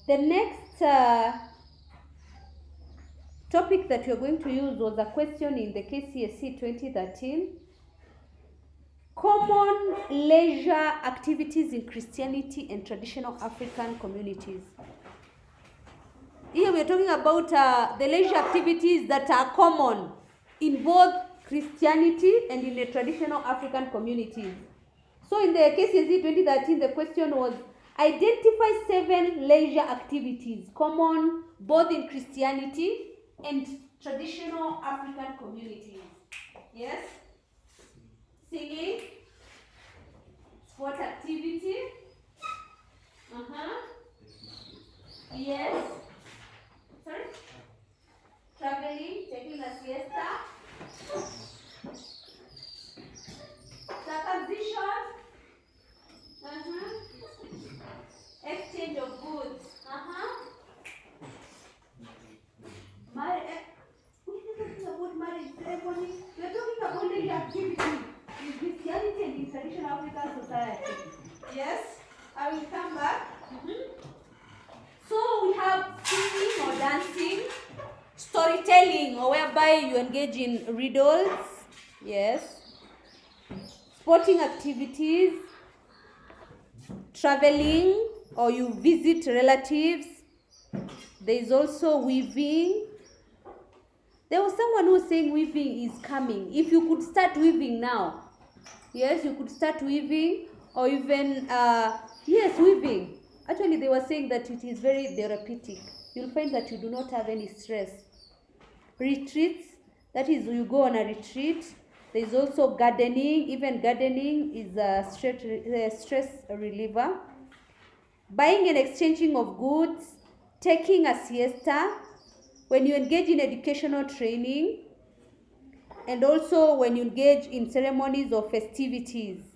The next topic that we are going to use was a question in the K.C.S.E 2013. Common leisure activities in Christianity and traditional African communities. Here we are talking about the leisure activities that are common in both Christianity and in the traditional African communities. So in the K.C.S.E 2013, the question was, identify 7 leisure activities common both in Christianity and traditional African communities. Yes? Singing, sport activity, yes, sorry, traveling, taking a siesta, circumcision, exchange of goods, we're talking about marriage ceremony, we're talking about leisure activity in Christianity and in traditional African society. Yes, I will come back. So we have singing or dancing, storytelling, or whereby you engage in riddles, yes, sporting activities, traveling, or you visit relatives. There is also weaving. There was someone who was saying weaving is coming. If you could start weaving now, yes, you could start weaving, or even, yes, weaving. Actually, they were saying that it is very therapeutic. You'll find that you do not have any stress. Retreats, that is, you go on a retreat. There is also gardening. Even gardening is a stress reliever. Buying and exchanging of goods, taking a siesta, when you engage in educational training, and also when you engage in ceremonies or festivities.